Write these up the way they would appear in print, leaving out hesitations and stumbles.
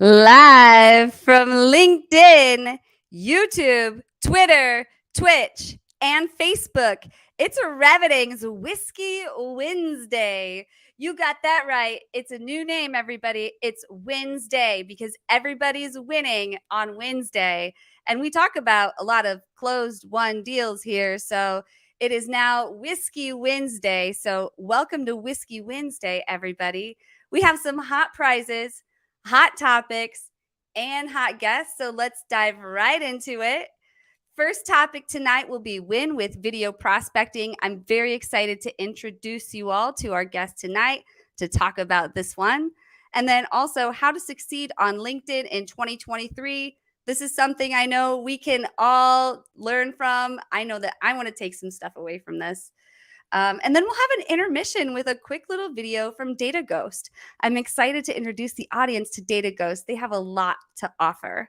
Live from LinkedIn, YouTube, Twitter, Twitch, and Facebook. It's a Reviting's Whiskey Wednesday. You got that right. It's a new name, everybody. It's Wednesday because everybody's winning on Wednesday. And we talk about a lot of closed-won deals here. So it is now Whiskey Wednesday. So welcome to Whiskey Wednesday, everybody. We have some hot prizes, hot topics, and hot guests. So let's dive right into it. First topic tonight will be win with video prospecting. I'm very excited to introduce you all to our guest tonight to talk about this one. And then also how to succeed on LinkedIn in 2023. This is something I know we can all learn from. I know that I want to take some stuff away from this. And then we'll have an intermission with a quick little video from Data Ghost. I'm excited to introduce the audience to Data Ghost. They have a lot to offer.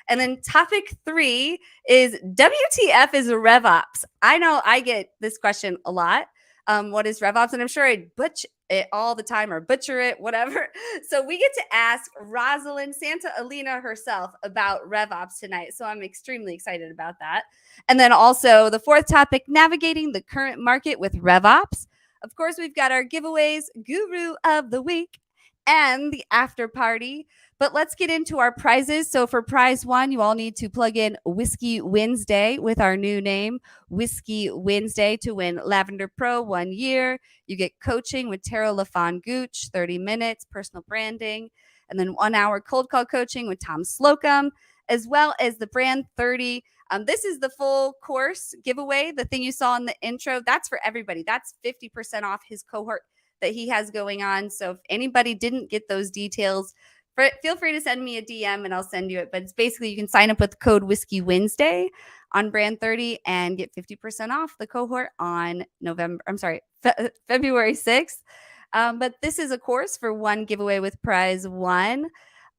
And then topic 3 is WTF is RevOps. I know I get this question a lot. What is RevOps? And I'm sure I butcher it all the time or butcher it, whatever. So we get to ask Rosalyn, Santa Elena herself about RevOps tonight. So I'm extremely excited about that. And then also the fourth topic, navigating the current market with RevOps. Of course, we've got our giveaways, Guru of the Week, and the after party. But let's get into our prizes. So for prize 1, you all need to plug in Whiskey Wednesday with our new name, Whiskey Wednesday, to win Lavender Pro 1 year. You get coaching with Tara LaFon Gooch, 30 minutes, personal branding, and then 1 hour cold call coaching with Tom Slocum, as well as the Brand 30. This is the full course giveaway. The thing you saw in the intro, that's for everybody. That's 50% off his cohort that he has going on. So if anybody didn't get those details, feel free to send me a DM and I'll send you it. But it's basically you can sign up with code Whiskey Wednesday on Brand 30 and get 50% off the cohort on February 6th. But this is a course for 1 giveaway with prize 1.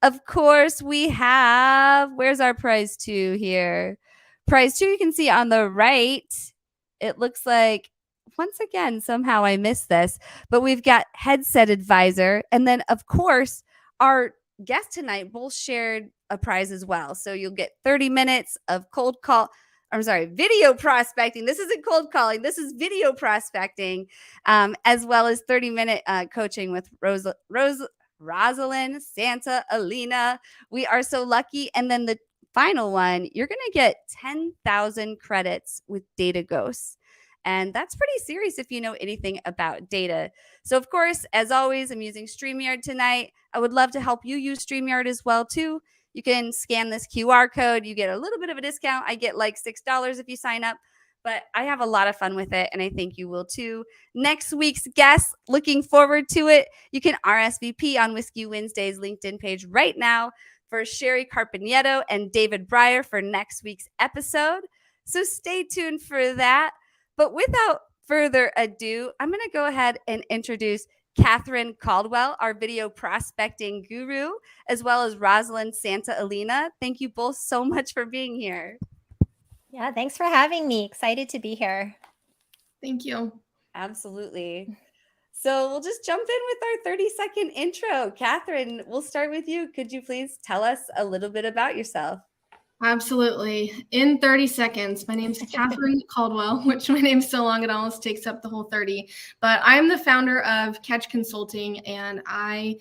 Of course, we have, where's our prize 2 here? Prize 2, you can see on the right, it looks like, once again, somehow I missed this, but we've got Headset Advisor. And then, of course, our guest tonight both shared a prize as well. So you'll get 30 minutes of video prospecting. This isn't cold calling. This is video prospecting, as well as 30-minute coaching with Rosalyn, Santa, Elena. We are so lucky. And then the final one, you're going to get 10,000 credits with Data Ghosts. And that's pretty serious if you know anything about data. So, of course, as always, I'm using StreamYard tonight. I would love to help you use StreamYard as well, too. You can scan this QR code. You get a little bit of a discount. I get like $6 if you sign up. but I have a lot of fun with it, and I think you will too. Next week's guest, looking forward to it. You can RSVP on Whiskey Wednesday's LinkedIn page right now for Sherry Carpineto and David Breyer for next week's episode. So stay tuned for that. But without further ado, I'm going to go ahead and introduce Katherine Caldwell, our video prospecting guru, as well as Rosalyn Santa Elena. Thank you both so much for being here. Yeah, thanks for having me. Excited to be here. Thank you. Absolutely. So we'll just jump in with our 30-second intro. Katherine, we'll start with you. Could you please tell us a little bit about yourself? Absolutely. In 30 seconds, my name is Katherine Caldwell, which my name's so long it almost takes up the whole 30. But I'm the founder of Catch Consulting, and I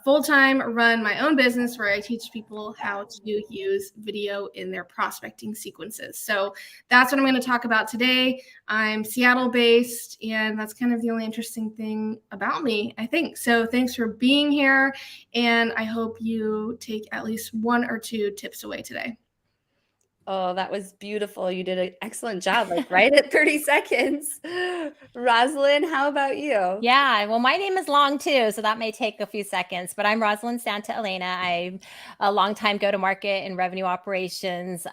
full-time run my own business where I teach people how to use video in their prospecting sequences. So that's what I'm going to talk about today. I'm Seattle-based, and that's kind of the only interesting thing about me, I think. So thanks for being here, and I hope you take at least one or two tips away today. Oh, that was beautiful. You did an excellent job, like right at 30 seconds. Rosalyn, how about you? Yeah, well, my name is long too, so that may take a few seconds, but I'm Rosalyn Santa Elena. I'm a longtime go-to-market and revenue operations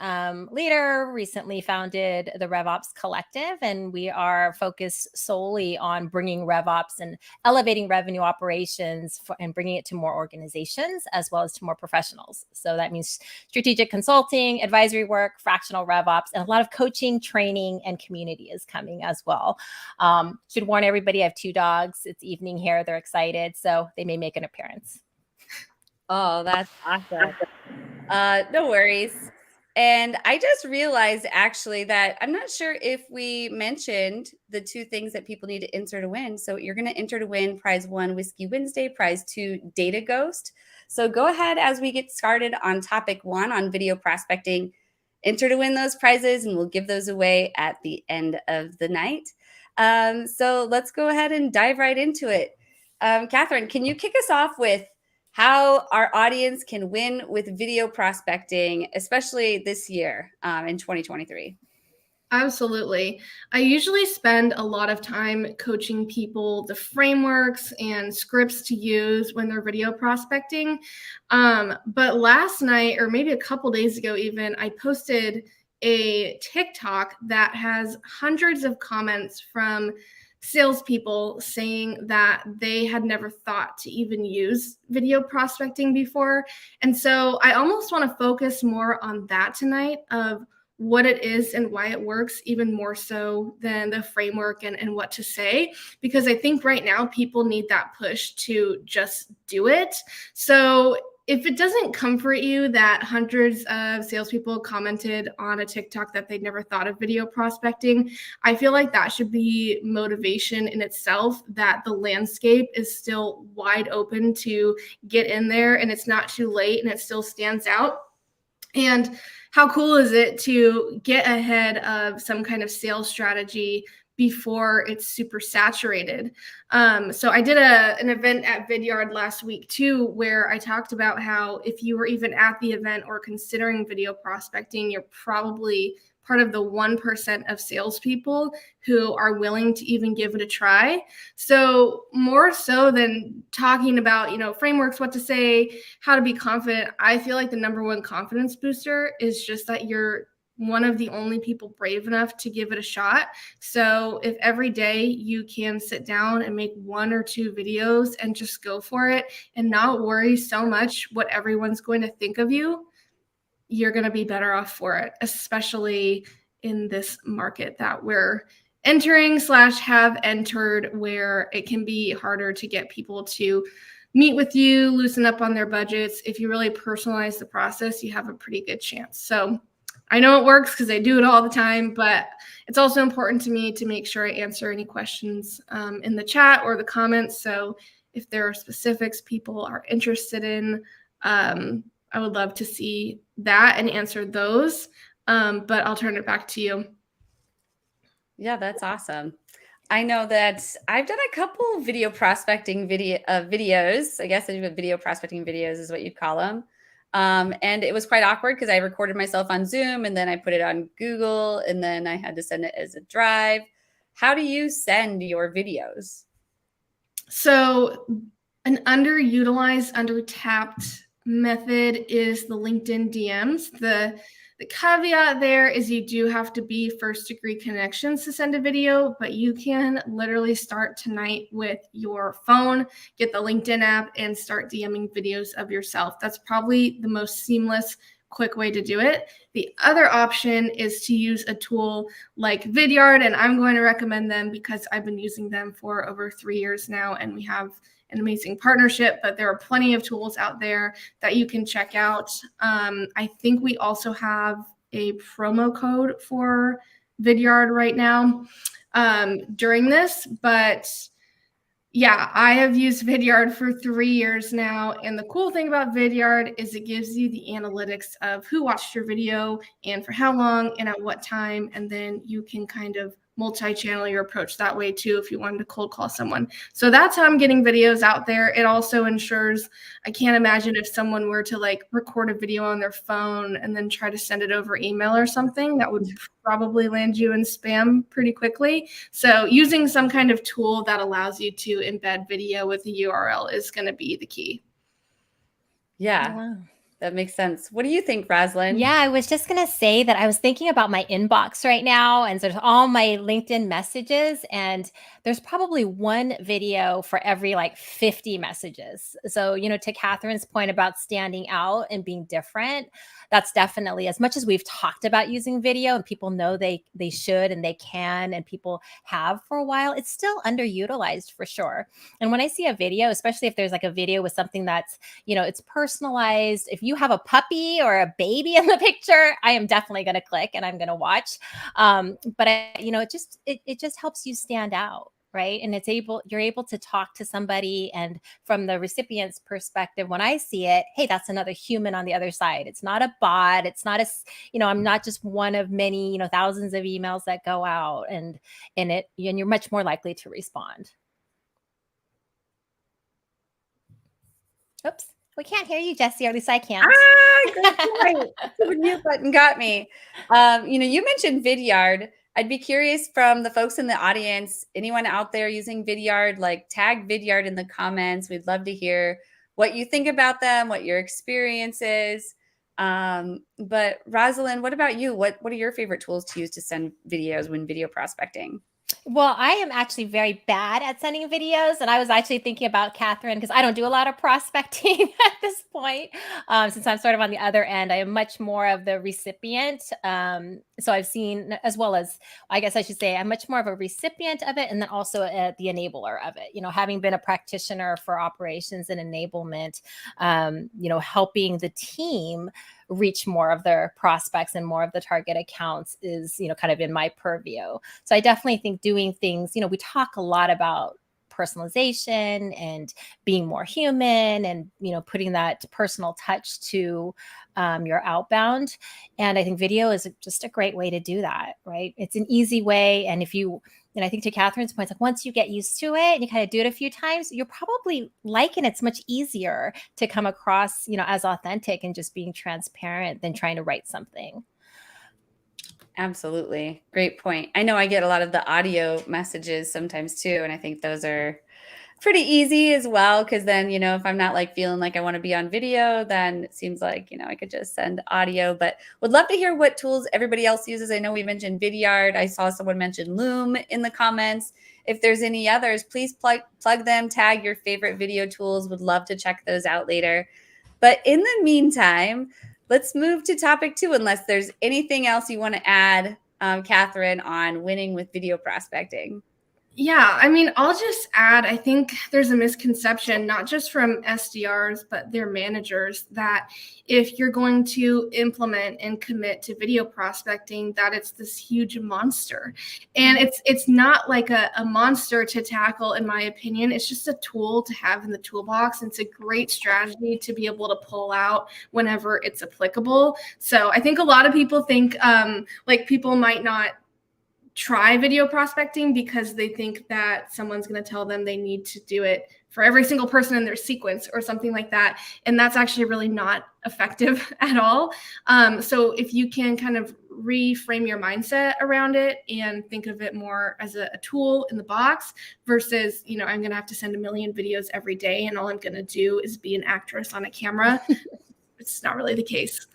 leader, recently founded the RevOps Collective, and we are focused solely on bringing RevOps and elevating revenue operations and bringing it to more organizations as well as to more professionals. So that means strategic consulting, advisory work, fractional RevOps, and a lot of coaching, training, and community is coming as well. Should warn everybody, I have 2 dogs. It's evening here. They're excited, so they may make an appearance. Oh, that's awesome. No worries. And I just realized actually that I'm not sure if we mentioned the 2 things that people need to enter to win. So you're going to enter to win prize 1, Whiskey Wednesday, prize 2, Data Ghost. So go ahead as we get started on topic 1 on video prospecting, enter to win those prizes, and we'll give those away at the end of the night. So let's go ahead and dive right into it. Katherine, can you kick us off with how our audience can win with video prospecting, especially this year in 2023? Absolutely. I usually spend a lot of time coaching people the frameworks and scripts to use when they're video prospecting. But last night, or maybe a couple days ago even, I posted a TikTok that has hundreds of comments from salespeople saying that they had never thought to even use video prospecting before. And so I almost want to focus more on that tonight of what it is and why it works, even more so than the framework and what to say, because I think right now people need that push to just do it. So if it doesn't comfort you that hundreds of salespeople commented on a TikTok that they'd never thought of video prospecting, I feel like that should be motivation in itself, that the landscape is still wide open to get in there and it's not too late and it still stands out. And how cool is it to get ahead of some kind of sales strategy before it's super saturated? So I did an event at Vidyard last week too, where I talked about how if you were even at the event or considering video prospecting, you're probably part of the 1% of salespeople who are willing to even give it a try. So more so than talking about, frameworks, what to say, how to be confident, I feel like the number one confidence booster is just that you're one of the only people brave enough to give it a shot. So if every day you can sit down and make 1 or 2 videos and just go for it and not worry so much what everyone's going to think of you, you're going to be better off for it, especially in this market that we're entering / have entered, where it can be harder to get people to meet with you, loosen up on their budgets. If you really personalize the process, you have a pretty good chance. So I know it works because I do it all the time, but it's also important to me to make sure I answer any questions in the chat or the comments. So if there are specifics people are interested in, I would love to see that and answer those, but I'll turn it back to you. Yeah, that's awesome. I know that I've done a couple video prospecting videos. I guess video prospecting videos is what you'd call them. And it was quite awkward because I recorded myself on Zoom and then I put it on Google and then I had to send it as a drive. How do you send your videos? So an underutilized, undertapped method is the LinkedIn DMs. The caveat there is you do have to be first degree connections to send a video, but you can literally start tonight with your phone, get the LinkedIn app, and start DMing videos of yourself. That's probably the most seamless, quick way to do it. The other option is to use a tool like Vidyard, and I'm going to recommend them because I've been using them for over 3 years now, and we have an amazing partnership, but there are plenty of tools out there that you can check out. I think we also have a promo code for Vidyard right now during this, but yeah, I have used Vidyard for 3 years now. And the cool thing about Vidyard is it gives you the analytics of who watched your video and for how long and at what time. And then you can kind of multi-channel your approach that way too if you wanted to cold call someone. So that's how I'm getting videos out there. It also ensures, I can't imagine if someone were to like record a video on their phone and then try to send it over email or something, that would probably land you in spam pretty quickly. So using some kind of tool that allows you to embed video with a URL is going to be the key. Yeah. Wow. That makes sense. What do you think, Rosalyn? Yeah, I was just going to say that I was thinking about my inbox right now, and so there's all my LinkedIn messages, and there's probably one video for every like 50 messages. So, you know, to Katherine's point about standing out and being different, that's definitely, as much as we've talked about using video and people know they should and they can and people have for a while, it's still underutilized for sure. And when I see a video, especially if there's like a video with something that's, you know, it's personalized, if you have a puppy or a baby in the picture, I am definitely going to click and I'm going to watch. But it just helps you stand out. Right. And you're able to talk to somebody. And from the recipient's perspective, when I see it, hey, that's another human on the other side. It's not a bot. It's not I'm not just one of many, thousands of emails that go out, and you're much more likely to respond. Oops. We can't hear you, Jessie, or at least I can't. Good point. The mute button got me. You mentioned Vidyard. I'd be curious from the folks in the audience, anyone out there using Vidyard, like tag Vidyard in the comments. We'd love to hear what you think about them, what your experience is. But Rosalyn, what about you? What are your favorite tools to use to send videos when video prospecting? Well, I am actually very bad at sending videos. And I was actually thinking about Katherine because I don't do a lot of prospecting at this point. Since I'm sort of on the other end, I am much more of the recipient. So I've seen, as well as, I guess I should say, I'm much more of a recipient of it and then also the enabler of it. Having been a practitioner for operations and enablement, helping the team reach more of their prospects and more of the target accounts is, kind of in my purview. So I definitely think doing things, we talk a lot about personalization and being more human and, putting that personal touch to your outbound. And I think video is just a great way to do that, right? It's an easy way. And I think to Katherine's point, like once you get used to it and you kind of do it a few times, you're probably liking it's much easier to come across, as authentic and just being transparent than trying to write something. Absolutely. Great point. I know I get a lot of the audio messages sometimes too. And I think those are pretty easy as well. Cause then, if I'm not like feeling like I want to be on video, then it seems like, I could just send audio, but would love to hear what tools everybody else uses. I know we mentioned Vidyard. I saw someone mention Loom in the comments. If there's any others, please plug them, tag your favorite video tools. Would love to check those out later. But in the meantime, let's move to topic 2, unless there's anything else you want to add, Katherine, on winning with video prospecting. Yeah, I'll just add, I think there's a misconception, not just from SDRs, but their managers, that if you're going to implement and commit to video prospecting, that it's this huge monster. And it's not like a monster to tackle, in my opinion. It's just a tool to have in the toolbox. It's a great strategy to be able to pull out whenever it's applicable. So I think a lot of people think like people might not try video prospecting because they think that someone's going to tell them they need to do it for every single person in their sequence or something like that. And that's actually really not effective at all. So if you can kind of reframe your mindset around it and think of it more as a tool in the box versus, you know, I'm going to have to send a million videos every day and all I'm going to do is be an actress on a camera. It's not really the case.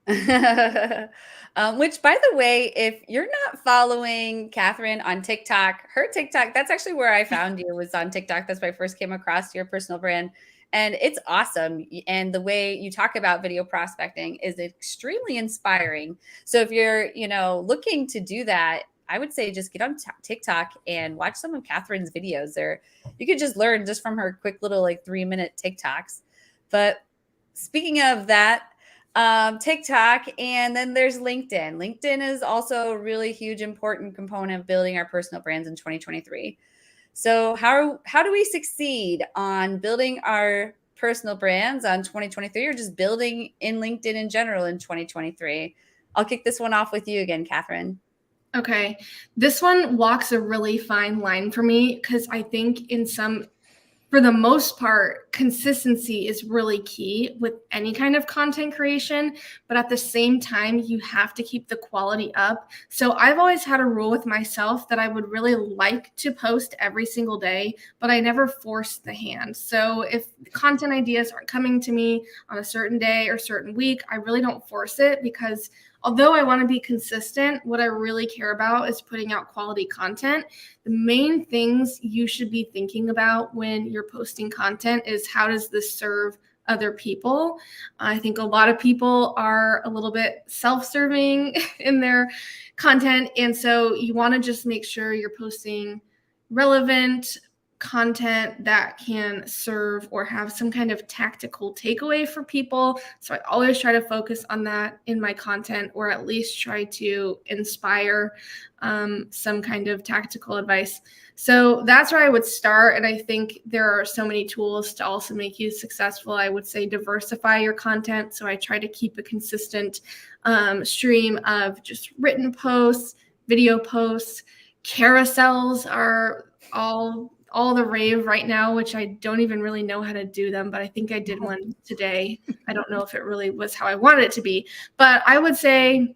Which, by the way, if you're not following Katherine on TikTok, her TikTok, that's actually where I found you, was on TikTok. That's where I first came across your personal brand. And it's awesome. And the way you talk about video prospecting is extremely inspiring. So if you're, you know, looking to do that, I would say just get on TikTok and watch some of Katherine's videos, or you could just learn just from her quick little like 3-minute TikToks. But speaking of that, TikTok, and then there's LinkedIn. LinkedIn is also a really huge, important component of building our personal brands in 2023. So how do we succeed on building our personal brands on 2023, or just building in LinkedIn in general in 2023? I'll kick this one off with you again, Katherine. Okay. This one walks a really fine line for me because I think for the most part, consistency is really key with any kind of content creation, but at the same time, you have to keep the quality up. So I've always had a rule with myself that I would really like to post every single day, but I never force the hand. So if content ideas aren't coming to me on a certain day or certain week, I really don't force it because although I want to be consistent, what I really care about is putting out quality content. The main things you should be thinking about when you're posting content is how does this serve other people? I think a lot of people are a little bit self-serving in their content. And so you want to just make sure you're posting relevant content that can serve or have some kind of tactical takeaway for people. So I always try to focus on that in my content, or at least try to inspire some kind of tactical advice. So that's where I would start. And I think there are so many tools to also make you successful. I would say diversify your content. So I try to keep a consistent stream of just written posts, video posts. Carousels are all the rave right now, which I don't even really know how to do them, but I think I did one today. I don't know if it really was how I wanted it to be, but I would say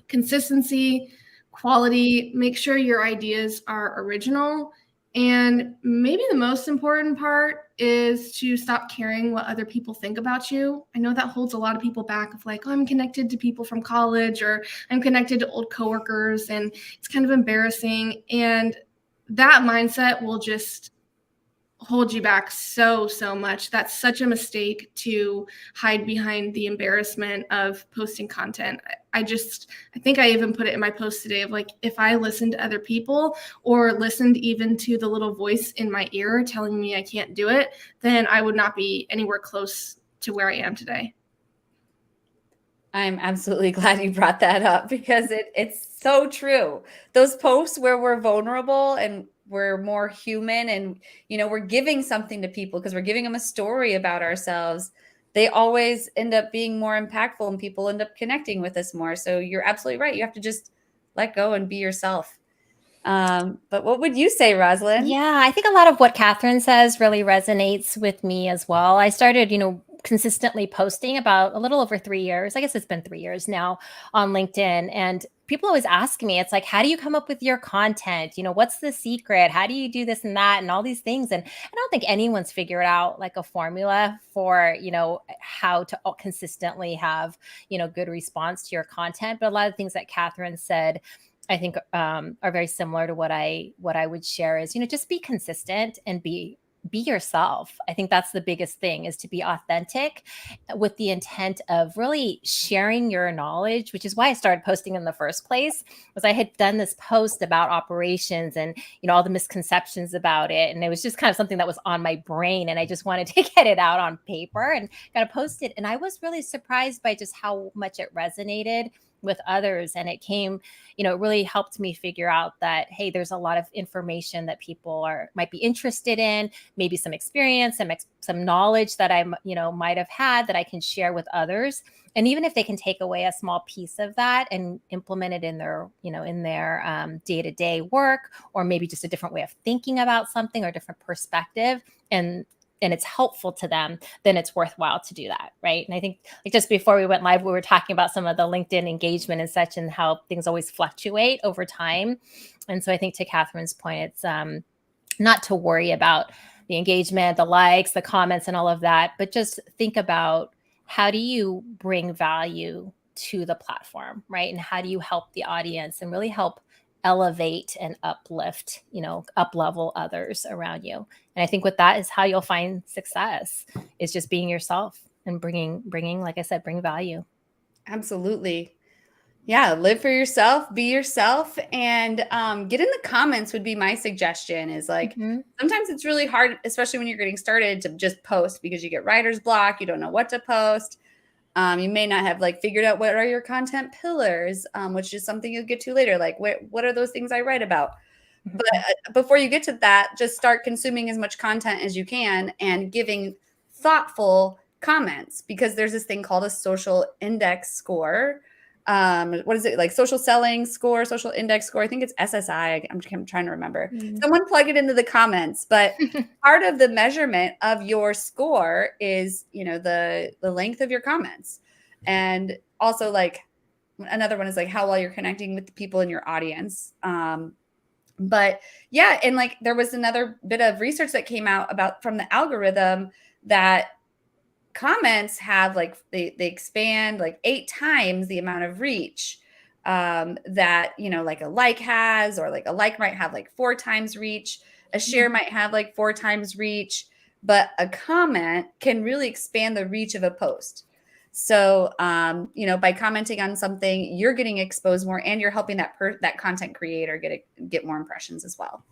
consistency, quality, make sure your ideas are original. And maybe the most important part is to stop caring what other people think about you. I know that holds a lot of people back of like, oh, I'm connected to people from college, or I'm connected to old coworkers, and it's kind of embarrassing. And that mindset will just hold you back so much. That's such a mistake to hide behind the embarrassment of posting content. I think I even put it in my post today of like, if I listened to other people or listened even to the little voice in my ear telling me I can't do it, then I would not be anywhere close to where I am today. I'm absolutely glad you brought that up, because it's so true. Those posts where we're vulnerable and we're more human, and, you know, we're giving something to people because we're giving them a story about ourselves, they always end up being more impactful and people end up connecting with us more. So you're absolutely right. You have to just let go and be yourself. But what would you say, Rosalyn? Yeah, I think a lot of what Katherine says really resonates with me as well. I started, consistently posting about a little over 3 years. I guess it's been 3 years now on LinkedIn. And people always ask me, it's like, how do you come up with your content? What's the secret? How do you do this and that and all these things? And I don't think anyone's figured out like a formula for, how to consistently have, good response to your content. But a lot of things that Katherine said, I think are very similar to what I would share is, just be consistent and be yourself. I think that's the biggest thing, is to be authentic with the intent of really sharing your knowledge, which is why I started posting in the first place, was I had done this post about operations and, all the misconceptions about it. And it was just kind of something that was on my brain, and I just wanted to get it out on paper and kind of post it. And I was really surprised by just how much it resonated with others. And it came, it really helped me figure out that, hey, there's a lot of information that people might be interested in, maybe some experience, some knowledge that I, might have had that I can share with others. And even if they can take away a small piece of that and implement it in their, day-to-day work, or maybe just a different way of thinking about something or different perspective, and it's helpful to them, then it's worthwhile to do that, right? And I think like just before we went live, we were talking about some of the LinkedIn engagement and such, and how things always fluctuate over time. And so I think to Katherine's point, it's not to worry about the engagement, the likes, the comments, and all of that, but just think about, how do you bring value to the platform, right? And how do you help the audience and really help elevate and uplift, up-level others around you? And I think with that is how you'll find success, is just being yourself and bringing, like I said, bring value. Absolutely. Yeah, live for yourself, be yourself, and get in the comments would be my suggestion. Is like, sometimes it's really hard, especially when you're getting started, to just post because you get writer's block. You don't know what to post. You may not have like figured out what are your content pillars, which is something you'll get to later. Like, what are those things I write about? But before you get to that, just start consuming as much content as you can and giving thoughtful comments, because there's this thing called a social index score. What is it, like social selling score, social index score? I think it's SSI. I'm trying to remember. Someone plug it into the comments. But part of the measurement of your score is, the length of your comments. And also, like, another one is like how well you're connecting with the people in your audience. But yeah, and like there was another bit of research that came out about from the algorithm that comments have like they expand like 8 times the amount of reach that like a like has, or like a like might have like 4 times reach, a share might have like 4 times reach, but a comment can really expand the reach of a post. So by commenting on something, you're getting exposed more, and you're helping that content creator get more impressions as well.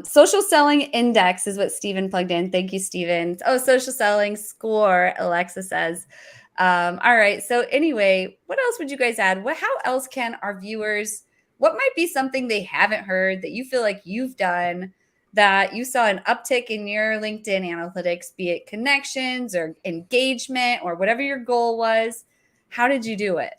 Social selling index is what Steven plugged in. Thank you, Steven. Oh, social selling score, Alexa says. All right. So anyway, what else would you guys add? How else can our viewers, what might be something they haven't heard that you feel like you've done, that you saw an uptick in your LinkedIn analytics, be it connections or engagement or whatever your goal was? How did you do it?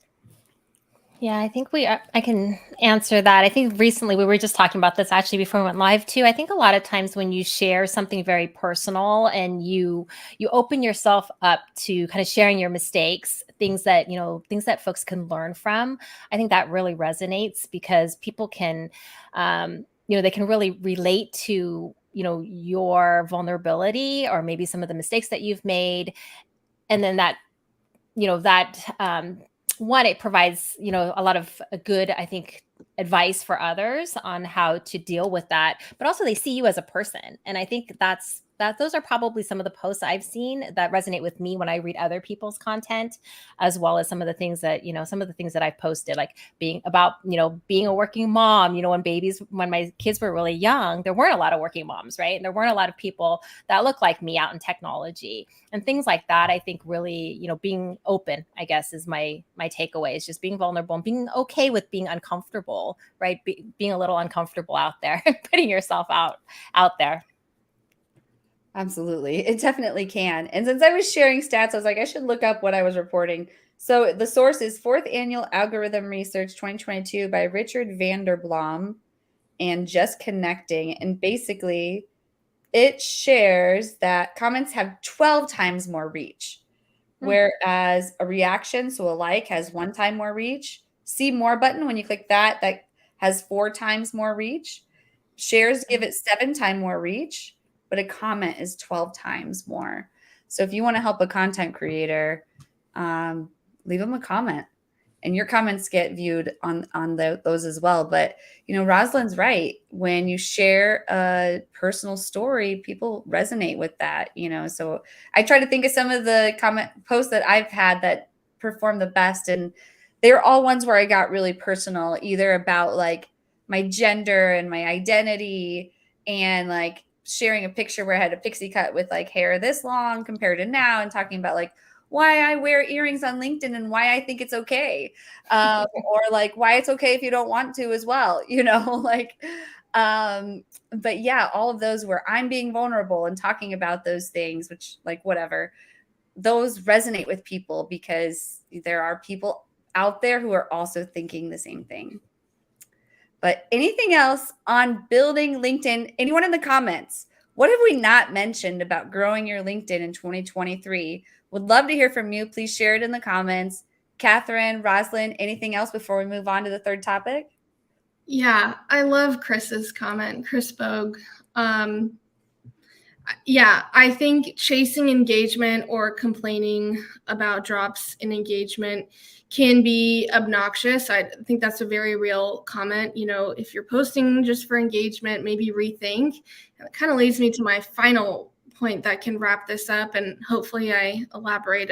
Yeah, I think I can answer that. I think recently we were just talking about this actually before we went live too. I think a lot of times when you share something very personal and you open yourself up to kind of sharing your mistakes, things that folks can learn from, I think that really resonates, because people can, they can really relate to, your vulnerability, or maybe some of the mistakes that you've made. And then that, one, it provides, a lot of good, I think, advice for others on how to deal with that, but also they see you as a person. And I think those are probably some of the posts I've seen that resonate with me when I read other people's content, as well as some of the things that I've posted, like being a working mom. When my kids were really young, there weren't a lot of working moms, right? And there weren't a lot of people that look like me out in technology and things like that. I think really, being open, I guess, is my takeaway, is just being vulnerable and being okay with being uncomfortable, right? Being a little uncomfortable out there and putting yourself out there. Absolutely. It definitely can. And since I was sharing stats, I was like, I should look up what I was reporting. So the source is 4th Annual Algorithm Research 2022 by Richard Vanderblom and Just Connecting. And basically, it shares that comments have 12 times more reach, whereas a reaction, so a like, has 1 time more reach. See more button, when you click that has 4 times more reach. Shares give it 7 times more reach, but a comment is 12 times more. So if you want to help a content creator, leave them a comment, and your comments get viewed on those as well. But, Rosalyn's right. When you share a personal story, people resonate with that, So I try to think of some of the comment posts that I've had that perform the best. And they're all ones where I got really personal, either about like my gender and my identity, and like sharing a picture where I had a pixie cut with like hair this long compared to now, and talking about like why I wear earrings on LinkedIn and why I think it's okay. Or like why it's okay if you don't want to as well, but yeah, all of those where I'm being vulnerable and talking about those things, which like whatever, those resonate with people because there are people out there who are also thinking the same thing. But anything else on building LinkedIn? Anyone in the comments? What have we not mentioned about growing your LinkedIn in 2023? Would love to hear from you. Please share it in the comments. Katherine, Rosalyn, anything else before we move on to the third topic? Yeah, I love Chris's comment, Chris Bogue. Yeah, I think chasing engagement or complaining about drops in engagement can be obnoxious. I think that's a very real comment. If you're posting just for engagement, maybe rethink. And it kind of leads me to my final point that can wrap this up, and hopefully I elaborate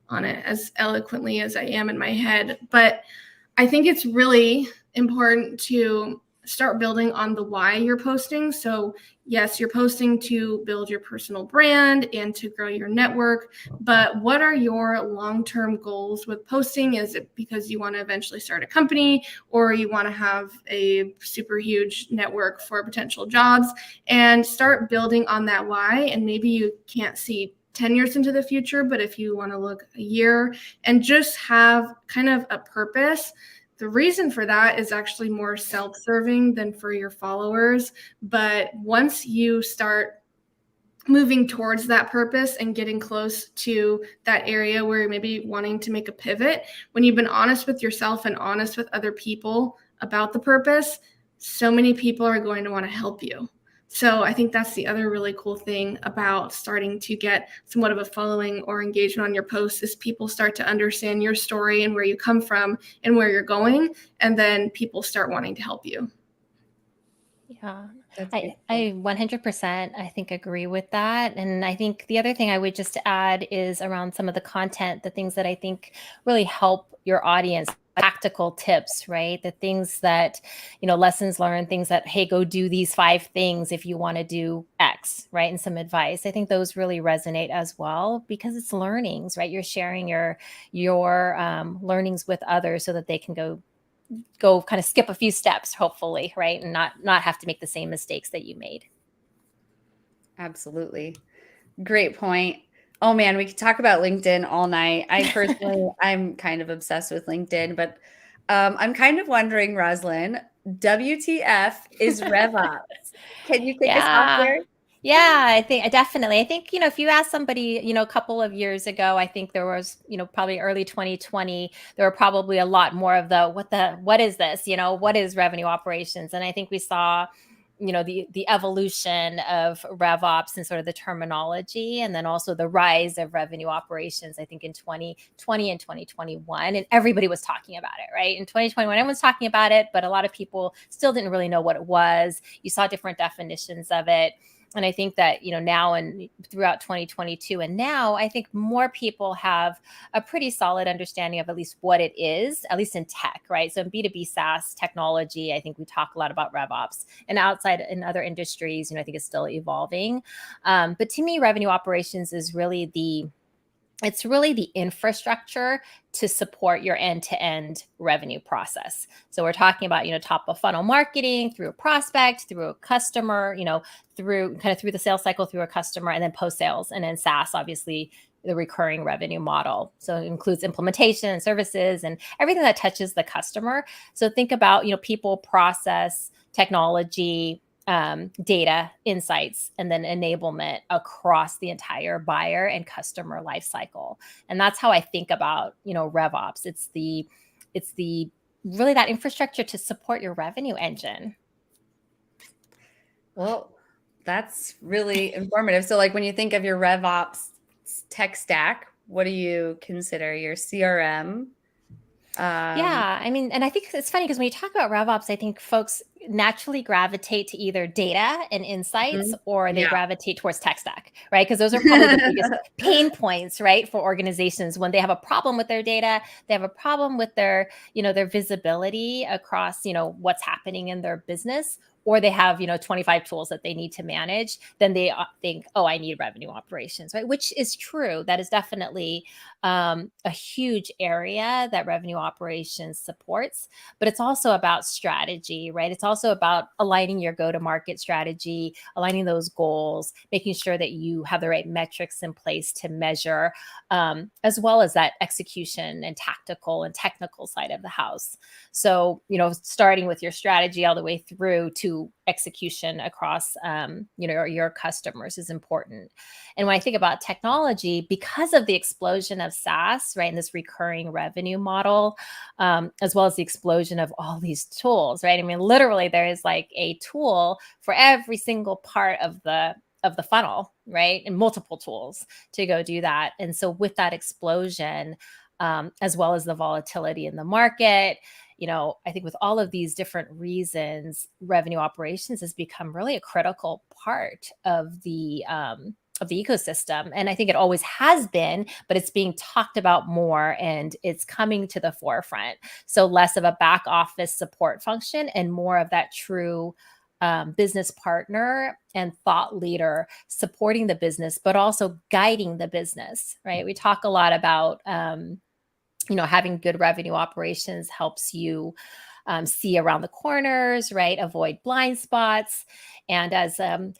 on it as eloquently as I am in my head. But I think it's really important to start building on the why you're posting. So yes, you're posting to build your personal brand and to grow your network, but what are your long-term goals with posting? Is it because you want to eventually start a company, or you want to have a super huge network for potential jobs? And start building on that why. And maybe you can't see 10 years into the future, but if you want to look a year and just have kind of a purpose. The reason for that is actually more self-serving than for your followers. But once you start moving towards that purpose and getting close to that area where you're maybe wanting to make a pivot, when you've been honest with yourself and honest with other people about the purpose, so many people are going to want to help you. So I think that's the other really cool thing about starting to get somewhat of a following or engagement on your posts is people start to understand your story and where you come from and where you're going, and then people start wanting to help you. Yeah, I 100% I think agree with that. And I think the other thing I would just add is around some of the content, the things that I think really help your audience, tactical tips, right? The things that, lessons learned, things that, hey, go do these 5 things if you want to do X, right? And some advice. I think those really resonate as well because it's learnings, right? You're sharing your learnings with others so that they can go kind of skip a few steps, hopefully, right? And not have to make the same mistakes that you made. Absolutely. Great point. Oh man, we could talk about LinkedIn all night. I personally, I'm kind of obsessed with LinkedIn, but I'm kind of wondering, Rosalyn, WTF is RevOps? Can you kick us off there? Yeah, I think if you ask somebody, a couple of years ago, I think there was, probably early 2020, there were probably a lot more of what is this? What is revenue operations? And I think we saw, the evolution of RevOps and sort of the terminology, and then also the rise of revenue operations, I think in 2020 and 2021, and everybody was talking about it, right? In 2021, everyone's talking about it, but a lot of people still didn't really know what it was. You saw different definitions of it. And I think that, now and throughout 2022 and now, I think more people have a pretty solid understanding of at least what it is, at least in tech, right? So in B2B SaaS technology, I think we talk a lot about RevOps, and outside in other industries, I think it's still evolving. But to me, revenue operations is really the infrastructure to support your end-to-end revenue process. So we're talking about, top of funnel marketing through a prospect, through a customer, through the sales cycle, through a customer, and then post-sales, and then SaaS, obviously the recurring revenue model. So it includes implementation and services and everything that touches the customer. So think about, people, process, technology, data, insights, and then enablement across the entire buyer and customer lifecycle. And that's how I think about, RevOps. It's the really that infrastructure to support your revenue engine. Well, that's really informative. So like when you think of your RevOps tech stack, what do you consider your CRM? Yeah, I mean, and I think it's funny because when you talk about RevOps, I think folks naturally gravitate to either data and insights, or they Yeah. gravitate towards tech stack, right? Because those are probably the biggest pain points, right, for organizations when they have a problem with their data, they have a problem with their, their visibility across, what's happening in their business, or they have, 25 tools that they need to manage, then they think, oh, I need revenue operations, right? Which is true. That is definitely a huge area that revenue operations supports, but it's also about strategy, right? It's also about aligning your go-to-market strategy, aligning those goals, making sure that you have the right metrics in place to measure, as well as that execution and tactical and technical side of the house. So, starting with your strategy all the way through to execution across, your customers is important. And when I think about technology, because of the explosion of SaaS, right, and this recurring revenue model, as well as the explosion of all these tools, right? I mean, literally, there is like a tool for every single part of the funnel, right? And multiple tools to go do that. And so with that explosion, as well as the volatility in the market, I think with all of these different reasons, revenue operations has become really a critical part of the ecosystem. And I think it always has been, but it's being talked about more and it's coming to the forefront. So less of a back office support function and more of that true business partner and thought leader supporting the business, but also guiding the business, right? We talk a lot about, having good revenue operations helps you see around the corners, right? Avoid blind spots. And as a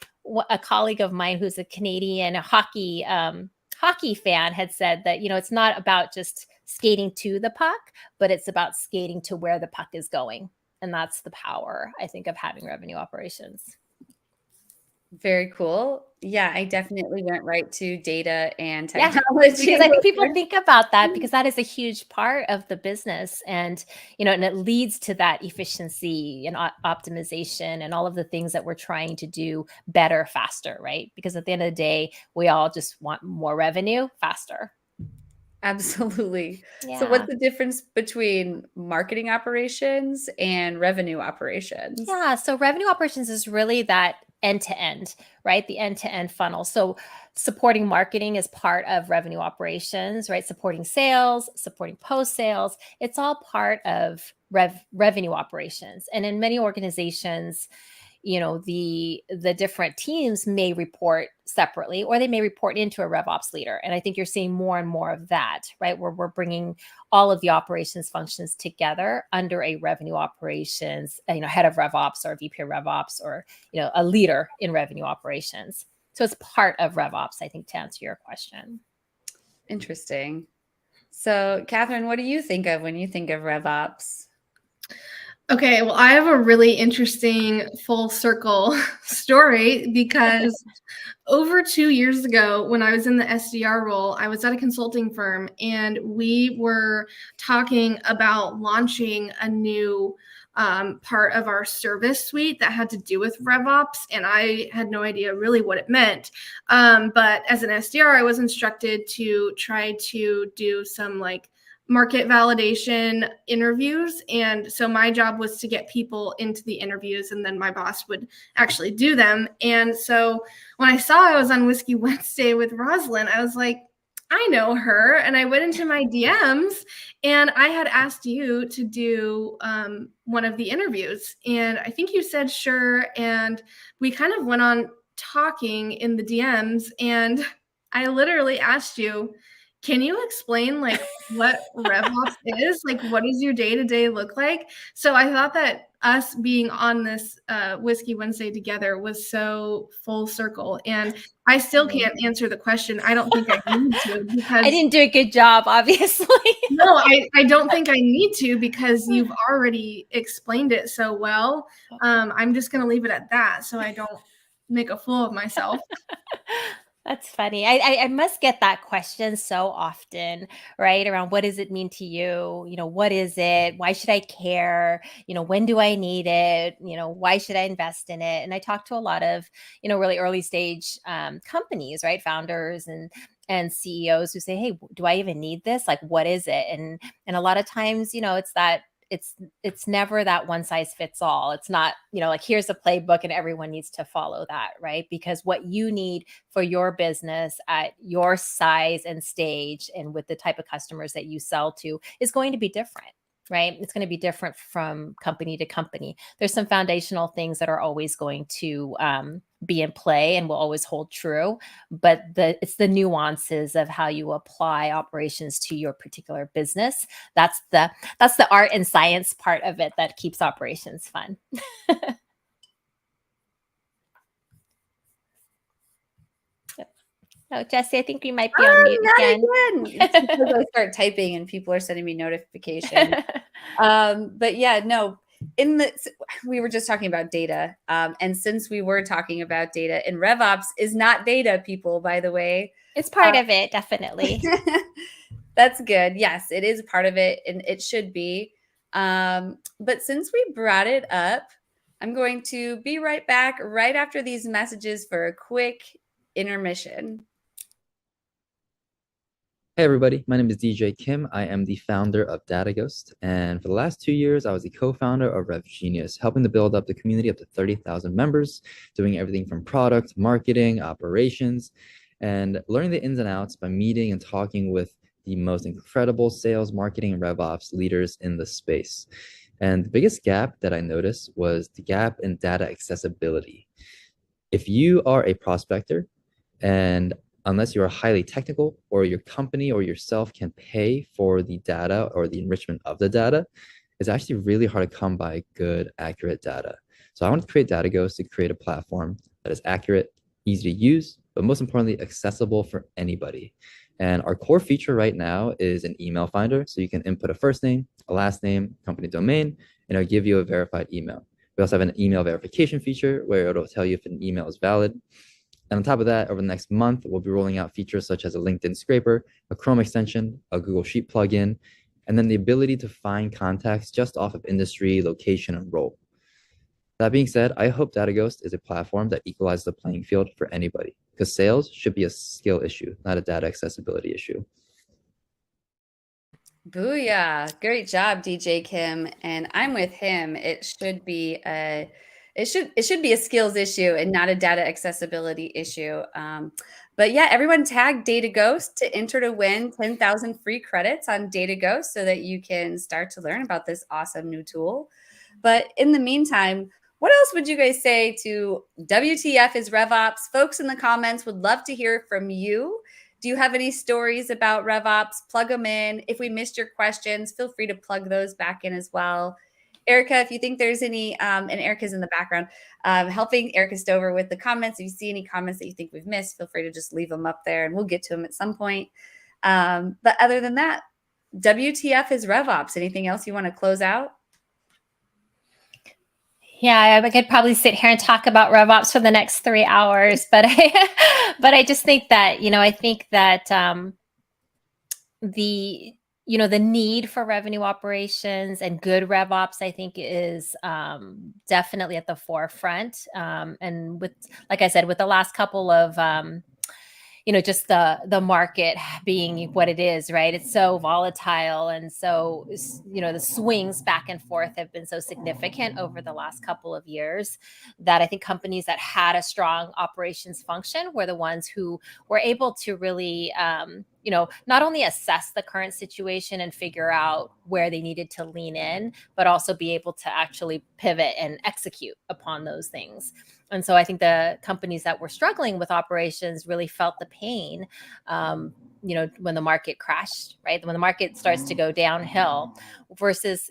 colleague of mine who's a Canadian hockey fan had said that, it's not about just skating to the puck, but it's about skating to where the puck is going. And that's the power, I think, of having revenue operations. Very cool. Yeah, I definitely went right to data and Yeah, technology. because I think people think about that because that is a huge part of the business, and and it leads to that efficiency and optimization and all of the things that we're trying to do better, faster, right? Because at the end of the day, we all just want more revenue faster. Absolutely. So Yeah. what's the difference between marketing operations and revenue operations? Yeah. So revenue operations is really that end to end, right? The end to end funnel. So supporting marketing is part of revenue operations, right? Supporting sales, supporting post sales. It's all part of revenue operations. And in many organizations, the different teams may report separately or they may report into a RevOps leader. And I think you're seeing more and more of that, right? Where we're bringing all of the operations functions together under a revenue operations, head of RevOps or VP of RevOps or, a leader in revenue operations. So it's part of RevOps, I think, to answer your question. Interesting. So, Katherine, what do you think of when you think of RevOps? Okay, well, I have a really interesting full circle story because over 2 years ago, when I was in the SDR role, I was at a consulting firm and we were talking about launching a new part of our service suite that had to do with RevOps, and I had no idea really what it meant. But as an SDR, I was instructed to try to do some market validation interviews. And so my job was to get people into the interviews and then my boss would actually do them. And so when I saw I was on Whiskey Wednesday with Rosalyn, I was like, I know her. And I went into my DMs and I had asked you to do one of the interviews. And I think you said sure. And we kind of went on talking in the DMs. And I literally asked you, can you explain what RevOps is? What does your day-to-day look like? So I thought that us being on this Whiskey Wednesday together was so full circle. And I still can't answer the question. I don't think I need to because I didn't do a good job, obviously. No, I don't think I need to because you've already explained it so well. I'm just going to leave it at that so I don't make a fool of myself. That's funny. I must get that question so often, right? Around what does it mean to you? What is it? Why should I care? When do I need it? Why should I invest in it? And I talk to a lot of, really early stage companies, right? Founders and CEOs who say, hey, do I even need this? What is it? And a lot of times, it's that it's never that one size fits all. It's not, like here's a playbook and everyone needs to follow that, right? Because what you need for your business at your size and stage and with the type of customers that you sell to is going to be different. Right? It's going to be different from company to company. There's some foundational things that are always going to be in play and will always hold true, but it's the nuances of how you apply operations to your particular business. That's the art and science part of it that keeps operations fun. Oh, Jesse, I think you might be on mute again. It's because I start typing and people are sending me notifications. But yeah, no, we were just talking about data. And since we were talking about data, and RevOps is not data, people, by the way. It's part of it, definitely. That's good. Yes, it is part of it, and it should be. But since we brought it up, I'm going to be right back right after these messages for a quick intermission. Hey everybody, my name is DJ Kim. I am the founder of DataGhost, and for the last 2 years, I was the co-founder of RevGenius, helping to build up the community up to 30,000 members, doing everything from product, marketing, operations, and learning the ins and outs by meeting and talking with the most incredible sales, marketing, and RevOps leaders in the space. And the biggest gap that I noticed was the gap in data accessibility. If you are a prospector and unless you're highly technical or your company or yourself can pay for the data or the enrichment of the data, it's actually really hard to come by good, accurate data. So I want to create DataGhost to create a platform that is accurate, easy to use, but most importantly, accessible for anybody. And our core feature right now is an email finder. So you can input a first name, a last name, company domain, and it'll give you a verified email. We also have an email verification feature where it'll tell you if an email is valid. And on top of that, over the next month, we'll be rolling out features such as a LinkedIn scraper, a Chrome extension, a Google Sheet plugin, and then the ability to find contacts just off of industry, location, and role. That being said, I hope DataGhost is a platform that equalizes the playing field for anybody, because sales should be a skill issue, not a data accessibility issue. Booyah. Great job, DJ Kim. And I'm with him. It should be a skills issue and not a data accessibility issue. But yeah, everyone tag DataGhost to enter to win 10,000 free credits on DataGhost so that you can start to learn about this awesome new tool. But in the meantime, what else would you guys say to WTF is RevOps? Folks in the comments would love to hear from you. Do you have any stories about RevOps? Plug them in. If we missed your questions, feel free to plug those back in as well. Erica, if you think there's any, and Erica's in the background, helping Erica Stover with the comments. If you see any comments that you think we've missed, feel free to just leave them up there and we'll get to them at some point. But other than that, WTF is RevOps. Anything else you want to close out? Yeah, I could probably sit here and talk about RevOps for the next 3 hours, but I just think that, I think that the need for revenue operations and good RevOps, I think, is definitely at the forefront. And with, like I said, with the last couple of just the market being what it is, right? It's so volatile. And so, the swings back and forth have been so significant over the last couple of years that I think companies that had a strong operations function were the ones who were able to really, not only assess the current situation and figure out where they needed to lean in, but also be able to actually pivot and execute upon those things. And so I think the companies that were struggling with operations really felt the pain, when the market crashed, right? When the market starts to go downhill versus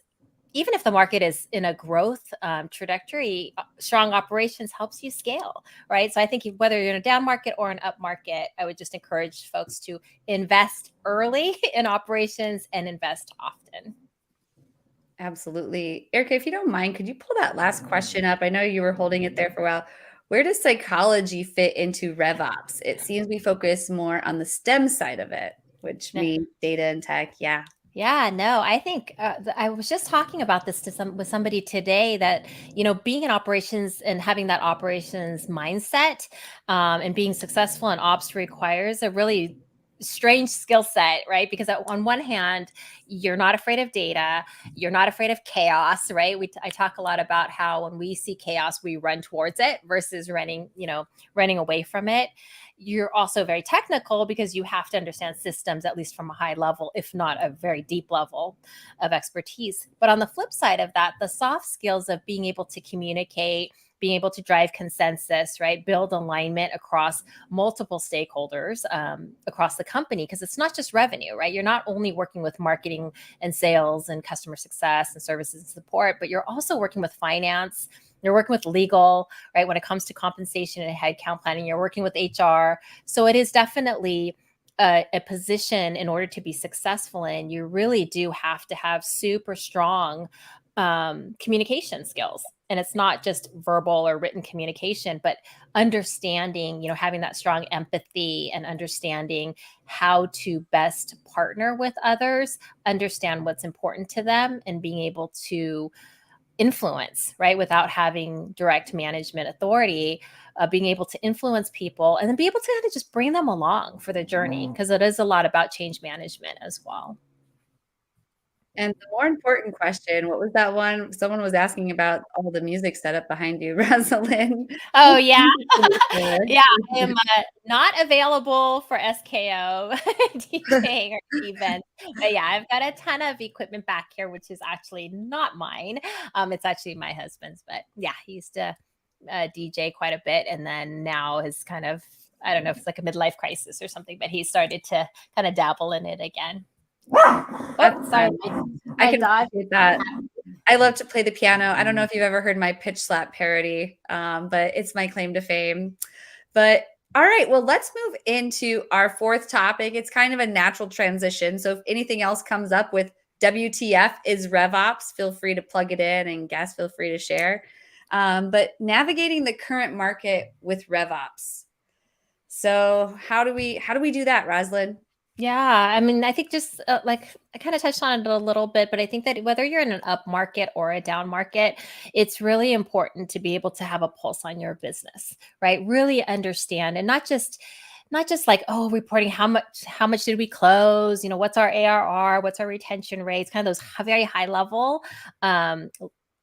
even if the market is in a growth trajectory, strong operations helps you scale, right? So I think whether you're in a down market or an up market, I would just encourage folks to invest early in operations and invest often. Absolutely. Erica, if you don't mind, could you pull that last question up? I know you were holding it there for a while. Where does psychology fit into RevOps? It seems we focus more on the STEM side of it, which means data and tech. Yeah. Yeah, no, I think I was just talking about this with somebody today that, being in operations and having that operations mindset and being successful in ops requires a really strange skill set, right? Because on one hand, you're not afraid of data, you're not afraid of chaos, right? I talk a lot about how when we see chaos, we run towards it versus running away from it. You're also very technical because you have to understand systems, at least from a high level, if not a very deep level of expertise. But on the flip side of that, the soft skills of being able to communicate, being able to drive consensus, right? Build alignment across multiple stakeholders across the company, because it's not just revenue, right? You're not only working with marketing and sales and customer success and services and support, but you're also working with finance. You're working with legal, right? When it comes to compensation and headcount planning, you're working with HR. So it is definitely a position in order to be successful in. You really do have to have super strong communication skills. And it's not just verbal or written communication, but understanding, having that strong empathy and understanding how to best partner with others, understand what's important to them, and being able to influence, right? Without having direct management authority, being able to influence people and then be able to kind of just bring them along for the journey, because it is a lot about change management as well. And the more important question, what was that one? Someone was asking about all the music setup behind you, Rosalyn. Oh, yeah. Yeah, I am not available for SKO DJing or events. But yeah, I've got a ton of equipment back here, which is actually not mine. It's actually my husband's. But yeah, he used to DJ quite a bit. And then now is kind of, I don't know if it's like a midlife crisis or something, but he started to kind of dabble in it again. Oh, sorry. I can appreciate that. I love to play the piano. I don't know if you've ever heard my pitch slap parody, but it's my claim to fame. But all right, well, let's move into our fourth topic. It's kind of a natural transition. So if anything else comes up with WTF is RevOps, feel free to plug it in, and guests, feel free to share. But navigating the current market with RevOps. So how do we do that, Rosalyn? Yeah, I mean, I think just like I kind of touched on it a little bit, but I think that whether you're in an up market or a down market, it's really important to be able to have a pulse on your business, right? Really understand, and not just like, oh, reporting how much did we close, what's our ARR, what's our retention rates, kind of those very high level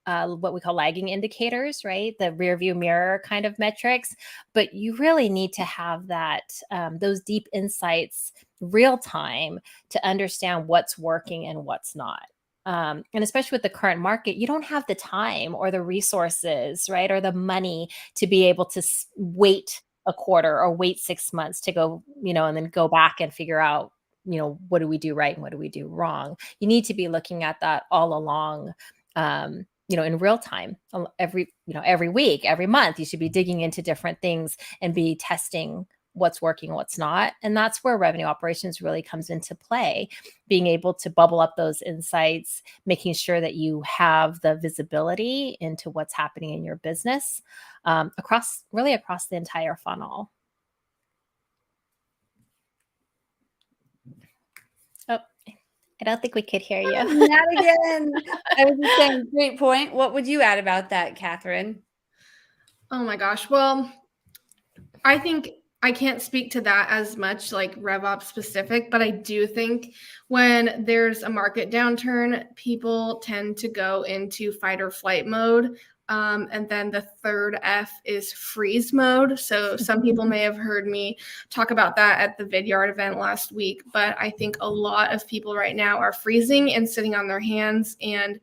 what we call lagging indicators, right? The rear view mirror kind of metrics. But you really need to have that those deep insights real time to understand what's working and what's not. And especially with the current market, you don't have the time or the resources, right? Or the money to be able to wait a quarter or wait 6 months to go, and then go back and figure out, what do we do right and what do we do wrong? You need to be looking at that all along. In real time, every week, every month, you should be digging into different things and be testing what's working, what's not. And that's where revenue operations really comes into play, being able to bubble up those insights, making sure that you have the visibility into what's happening in your business across the entire funnel. Oh, I don't think we could hear you. Not again. I was just saying, great point. What would you add about that, Katherine? Oh my gosh. Well, I think I can't speak to that as much, like RevOps specific, but I do think when there's a market downturn, people tend to go into fight or flight mode. And then the third F is freeze mode. So some people may have heard me talk about that at the Vidyard event last week, but I think a lot of people right now are freezing and sitting on their hands, and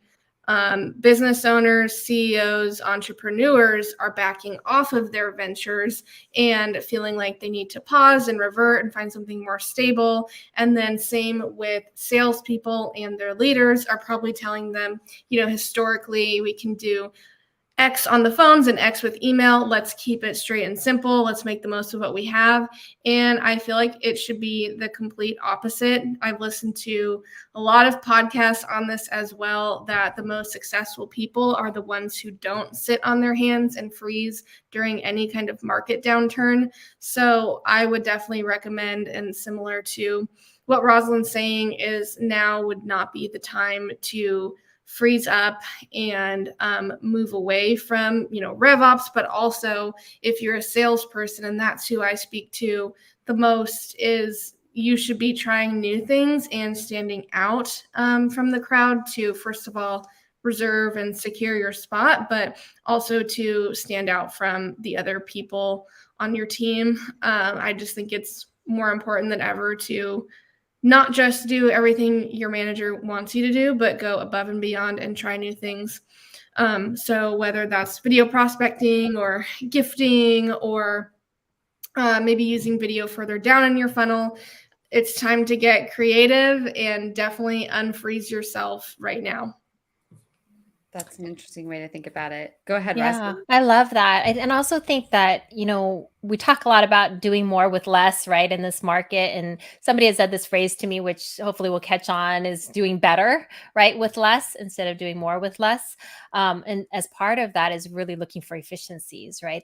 business owners, CEOs, entrepreneurs are backing off of their ventures and feeling like they need to pause and revert and find something more stable. And then same with salespeople, and their leaders are probably telling them, historically we can do X on the phones and X with email. Let's keep it straight and simple. Let's make the most of what we have. And I feel like it should be the complete opposite. I've listened to a lot of podcasts on this as well, that the most successful people are the ones who don't sit on their hands and freeze during any kind of market downturn. So I would definitely recommend, and similar to what Rosalyn's saying, is now would not be the time to freeze up and move away from, RevOps. But also, if you're a salesperson, and that's who I speak to the most, is you should be trying new things and standing out from the crowd to, first of all, reserve and secure your spot, but also to stand out from the other people on your team. I just think it's more important than ever to not just do everything your manager wants you to do, but go above and beyond and try new things. So whether that's video prospecting or gifting or maybe using video further down in your funnel, it's time to get creative and definitely unfreeze yourself right now. That's an interesting way to think about it. Go ahead, Yeah, Rosalyn. I love that. And also think that, we talk a lot about doing more with less, right, in this market. And somebody has said this phrase to me, which hopefully will catch on, is doing better, right, with less instead of doing more with less. And as part of that is really looking for efficiencies, right?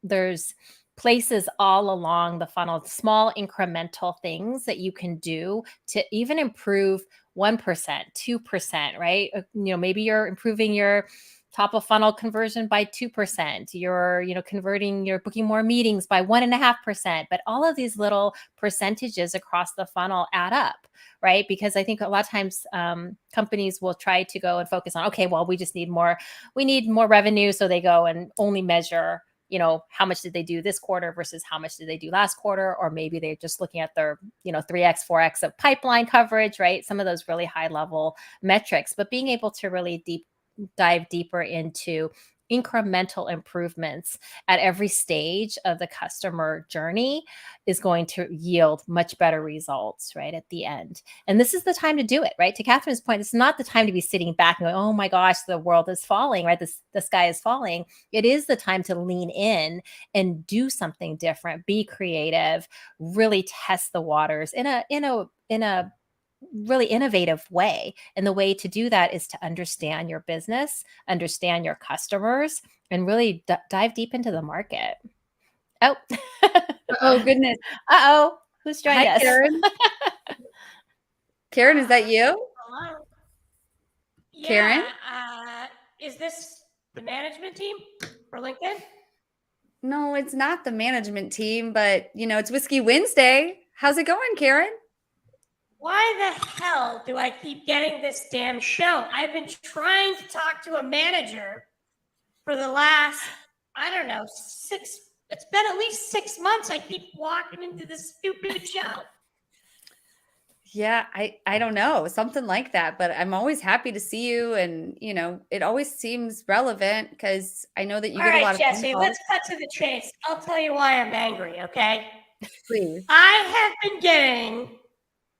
There's places all along the funnel, small incremental things that you can do to even improve 1%, 2%, right? Maybe you're improving your top of funnel conversion by 2%. You're, you're booking more meetings by 1.5%. But all of these little percentages across the funnel add up, right? Because I think a lot of times companies will try to go and focus on, okay, well, we need more revenue. So they go and only measure, how much did they do this quarter versus how much did they do last quarter? Or maybe they're just looking at their, 3x, 4x of pipeline coverage, right? Some of those really high level metrics, but being able to really dive deeper into incremental improvements at every stage of the customer journey is going to yield much better results, right, at the end. And this is the time to do it, right? To Katherine's point, it's not the time to be sitting back and going, oh my gosh, the world is falling, right? The sky is falling. It is the time to lean in and do something different, be creative, really test the waters in a really innovative way. And the way to do that is to understand your business, understand your customers, and really dive deep into the market. Oh, Oh, goodness. Uh-oh. Who's joined Hi, us? Karen. Karen, is that you? Hello. Karen? Yeah, is this the management team for LinkedIn? No, it's not the management team, but it's Whiskey Wednesday. How's it going, Karen? Why the hell do I keep getting this damn show? I've been trying to talk to a manager for the last, I don't know, it's been at least 6 months. I keep walking into this stupid show. Yeah, I don't know, something like that, but I'm always happy to see you, and it always seems relevant because I know that you All get a right, lot of Jesse, phone calls. let's cut to the chase. I'll tell you why I'm angry, okay? Please. I have been getting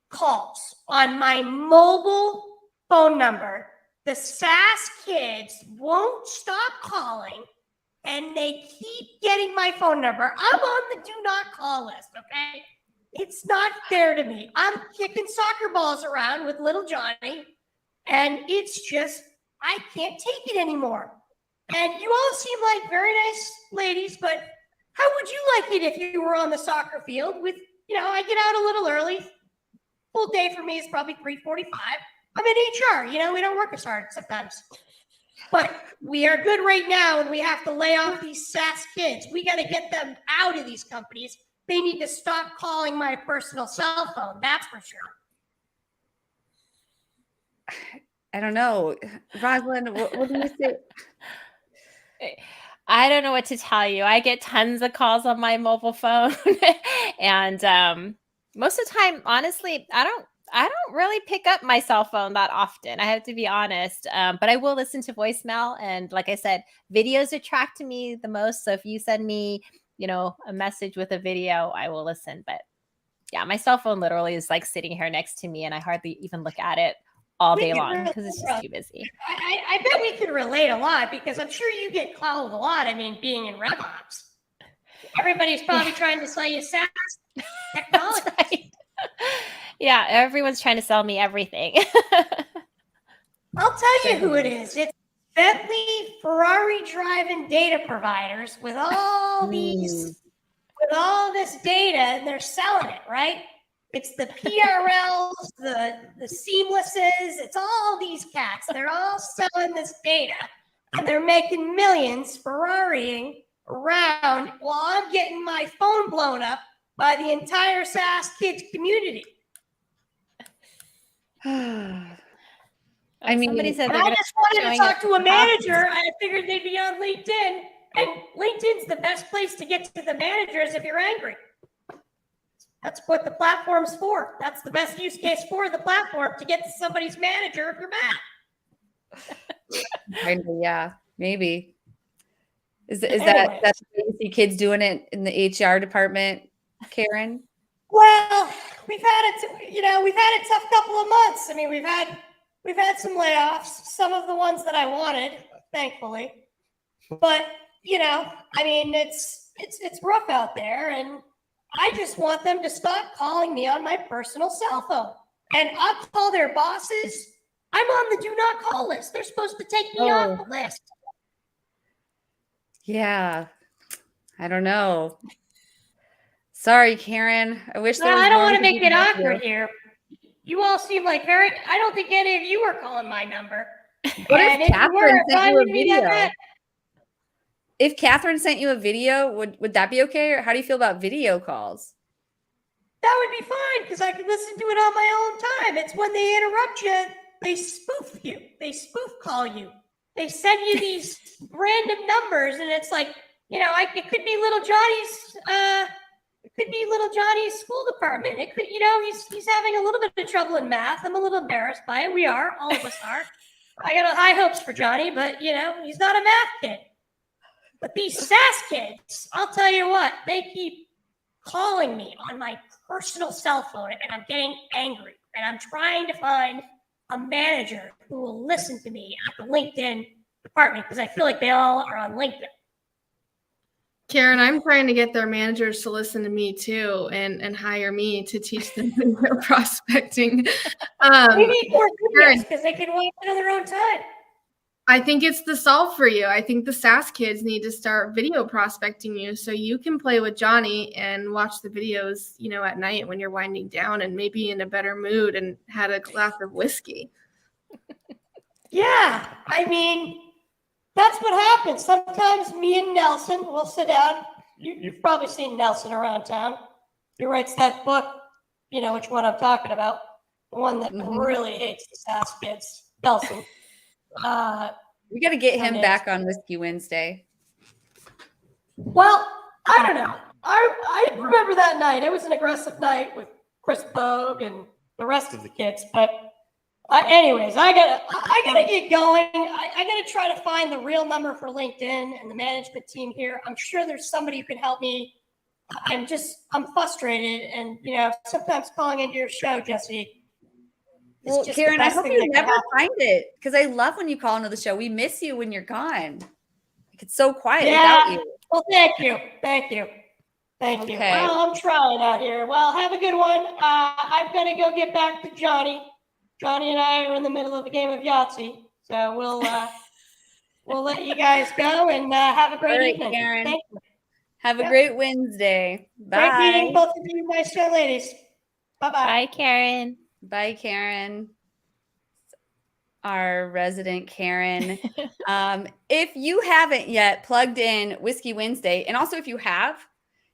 calls on my mobile phone number. The SAS kids won't stop calling, and they keep getting my phone number. I'm on the do not call list, okay? It's not fair to me. I'm kicking soccer balls around with little Johnny, and it's just, I can't take it anymore. And you all seem like very nice ladies, but how would you like it if you were on the soccer field with, I get out a little early. Full day for me is probably 3:45. I'm in HR, we don't work as hard sometimes. But we are good right now, and we have to lay off these SAS kids. We got to get them out of these companies. They need to stop calling my personal cell phone. That's for sure. I don't know. Rosalyn, what do you say? I don't know what to tell you. I get tons of calls on my mobile phone. And most of the time, honestly, I don't really pick up my cell phone that often. I have to be honest. But I will listen to voicemail. And like I said, videos attract me the most. So if you send me, a message with a video, I will listen. But yeah, my cell phone literally is like sitting here next to me, and I hardly even look at it all day long because it's just too busy. I bet we could relate a lot, because I'm sure you get called a lot. I mean, being in RevOps, everybody's probably trying to sell you SaaS technology. That's right. Yeah, everyone's trying to sell me everything. I'll tell you who it is. It's Bentley, Ferrari driving data providers with all this data, and they're selling it, right? It's the PRLs, the seamlesses, it's all these cats. They're all selling this data, and they're making millions Ferrariing around while I'm getting my phone blown up by the entire SaaS Kids community. I mean, somebody said And they're I going just wanted to showing talk up to a at the office. manager. I figured they'd be on LinkedIn. And LinkedIn's the best place to get to the managers if you're angry. That's what the platform's for. That's the best use case for the platform, to get to somebody's manager if you're mad. yeah, maybe. Is Anyways. that's you see kids doing it in the HR department, Karen? Well, we've had a tough couple of months. I mean, we've had some layoffs, some of the ones that I wanted, thankfully. But, I mean, it's rough out there, and I just want them to stop calling me on my personal cell phone. And I'll call their bosses. I'm on the do not call list. They're supposed to take me off the list. Yeah. I don't know. Sorry, Karen. I wish there was I don't more want to we make could it do for awkward you. here. You all seem like I don't think any of you are calling my number. What And if you Catherine were, sent I you a would be that video? bad. If Catherine sent you a video, would that be okay? Or how do you feel about video calls? That would be fine, because I could listen to it on my own time. It's when they interrupt you, they spoof you. They spoof call you. They send you these random numbers, and it's like, it could be little Johnny's school department. It could, he's having a little bit of trouble in math. I'm a little embarrassed by it. We are, all of us are. I got high hopes for Johnny, but he's not a math kid. But these SaaS kids, I'll tell you what, they keep calling me on my personal cell phone, and I'm getting angry. And I'm trying to find a manager who will listen to me at the LinkedIn department, because I feel like they all are on LinkedIn. Karen, I'm trying to get their managers to listen to me too, and hire me to teach them video prospecting. We need more videos because they can watch it on their own time. I think it's the solve for you. I think the SaaS kids need to start video prospecting you so you can play with Johnny and watch the videos, at night when you're winding down and maybe in a better mood and had a glass of whiskey. Yeah, I mean, that's what happens. Sometimes me and Nelson will sit down. You've probably seen Nelson around town. He writes that book, which one I'm talking about. The one that really hates the SaaS kids. Nelson. We got to get him back on Whiskey Wednesday. Well, I don't know. I remember that night. It was an aggressive night with Chris Bogue and the rest of the kids. But anyways, I gotta get going. I gotta try to find the real number for LinkedIn and the management team here. I'm sure there's somebody who can help me. I'm frustrated, and sometimes calling into your show, Jesse. Well, Karen, I hope you never find it, because I love when you call into the show. We miss you when you're gone. It's so quiet without you. Well, thank you. Okay. Well, I'm trying out here. Well, have a good one. I'm going to go get back to Johnny. Johnny and I are in the middle of a game of Yahtzee. So we'll let you guys go, and have a great evening. Karen. Thank you. Have a great Wednesday. Bye. Great meeting both of you nice young ladies. Bye-bye. Bye, Karen. Bye, Karen. Our resident Karen. If you haven't yet plugged in Whiskey Wednesday, and also if you have,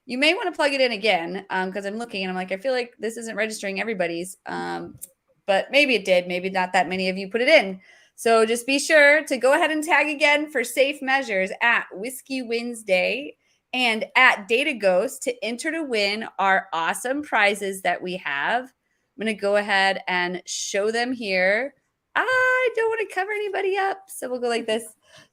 you may want to plug it in again, because I'm looking and I'm like, I feel like this isn't registering everybody's, but maybe it did. Maybe not that many of you put it in. So just be sure to go ahead and tag again for safe measures at Whiskey Wednesday and at Data Ghost to enter to win our awesome prizes that we have. I'm going to go ahead and show them here. I don't want to cover anybody up, so we'll go like this.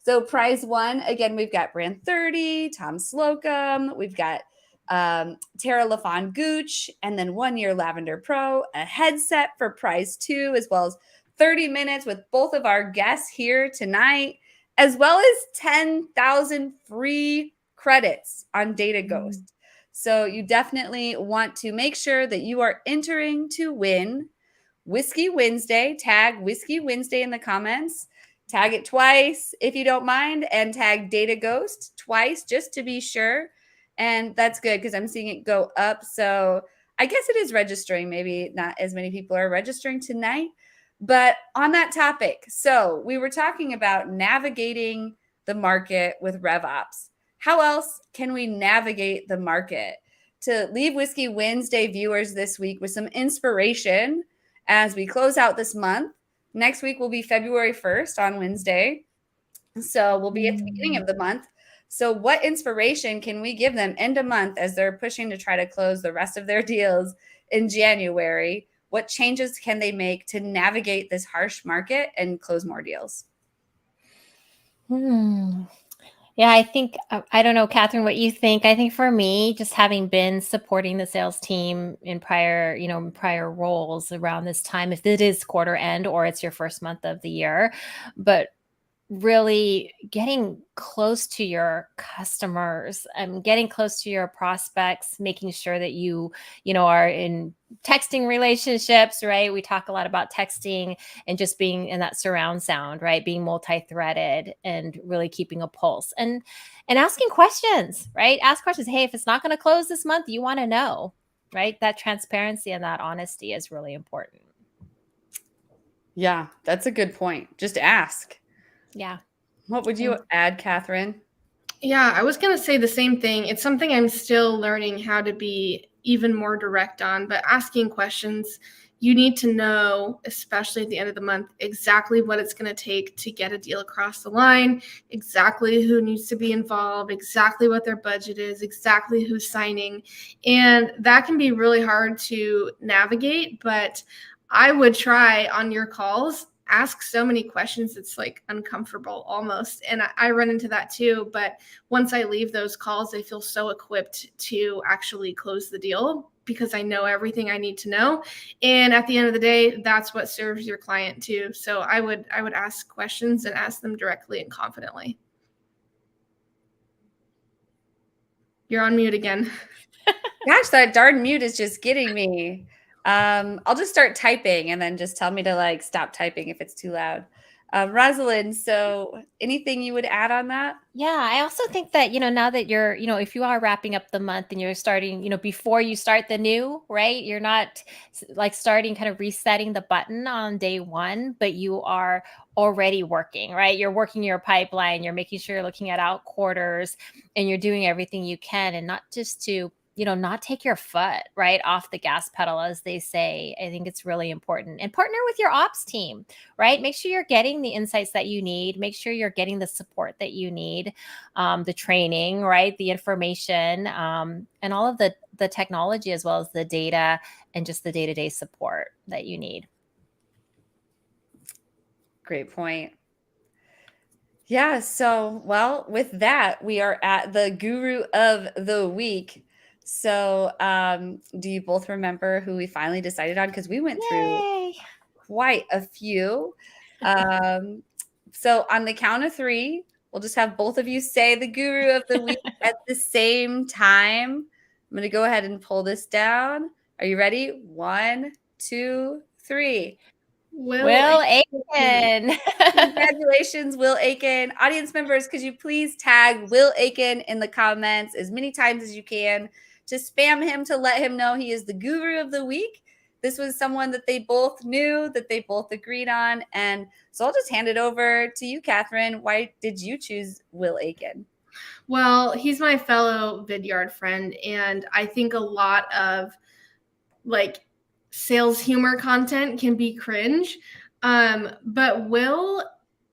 So prize one, again, we've got Brand 30, Tom Slocum. We've got Tara LaFon Gooch, and then 1 year Lavender Pro, a headset for prize 2, as well as 30 minutes with both of our guests here tonight, as well as 10,000 free credits on Data Ghost. So you definitely want to make sure that you are entering to win Whiskey Wednesday. Tag Whiskey Wednesday in the comments. Tag it twice if you don't mind, and tag Data Ghost twice just to be sure. And that's good because I'm seeing it go up. So I guess it is registering. Maybe not as many people are registering tonight. But on that topic, so we were talking about navigating the market with RevOps. How else can we navigate the market? to leave Whiskey Wednesday viewers this week with some inspiration as we close out this month. Next week will be February 1st on Wednesday. So we'll be at the beginning of the month. So what inspiration can we give them end of month as they're pushing to try to close the rest of their deals in January? What changes can they make to navigate this harsh market and close more deals? Yeah, I think, I don't know, Katherine, what you think. I think for me, just having been supporting the sales team in prior roles around this time, if it is quarter end or it's your first month of the year, but really getting close to your customers and getting close to your prospects, making sure that you are in texting relationships, right? We talk a lot about texting and just being in that surround sound, right? Being multi-threaded and really keeping a pulse and asking questions, right? Ask questions. Hey, if it's not going to close this month, you want to know, right? That transparency and that honesty is really important. Yeah, that's a good point. Just ask. Yeah. What would you add, Katherine? Yeah, I was going to say the same thing. It's something I'm still learning how to be even more direct on, but asking questions, you need to know, especially at the end of the month, exactly what it's going to take to get a deal across the line, exactly who needs to be involved, exactly what their budget is, exactly who's signing. And that can be really hard to navigate, but I would try on your calls, ask so many questions, it's like uncomfortable almost. And I run into that too. But once I leave those calls, I feel so equipped to actually close the deal because I know everything I need to know. And at the end of the day, that's what serves your client too. So I would ask questions and ask them directly and confidently. You're on mute again. Gosh, that darn mute is just getting me. I'll just start typing and then just tell me to like stop typing if it's too loud. Rosalyn, so anything you would add on that? Yeah, I also think that, now that you're, if you are wrapping up the month and you're starting, before you start the new, right? You're not like starting kind of resetting the button on day one, but you are already working, right? You're working your pipeline, you're making sure you're looking at out quarters and you're doing everything you can and not just to not take your foot right off the gas pedal, as they say. I think it's really important. And partner with your ops team, right? Make sure you're getting the insights that you need. Make sure you're getting the support that you need, the training, right? The information, and all of the technology, as well as the data and just the day-to-day support that you need. Great point. Yeah. So, well, with that, we are at the guru of the week. So, do you both remember who we finally decided on? Because we went through quite a few. So, on the count of three, we'll just have both of you say the guru of the week at the same time. I'm going to go ahead and pull this down. Are you ready? 1, 2, 3. Will Aiken. Congratulations, Will Aiken. Audience members, could you please tag Will Aiken in the comments as many times as you can to spam him to let him know he is the guru of the week. This was someone that they both knew, that they both agreed on. And so I'll just hand it over to you, Katherine. Why did you choose Will Aiken? Well, he's my fellow Vidyard friend, and I think a lot of like sales humor content can be cringe, but Will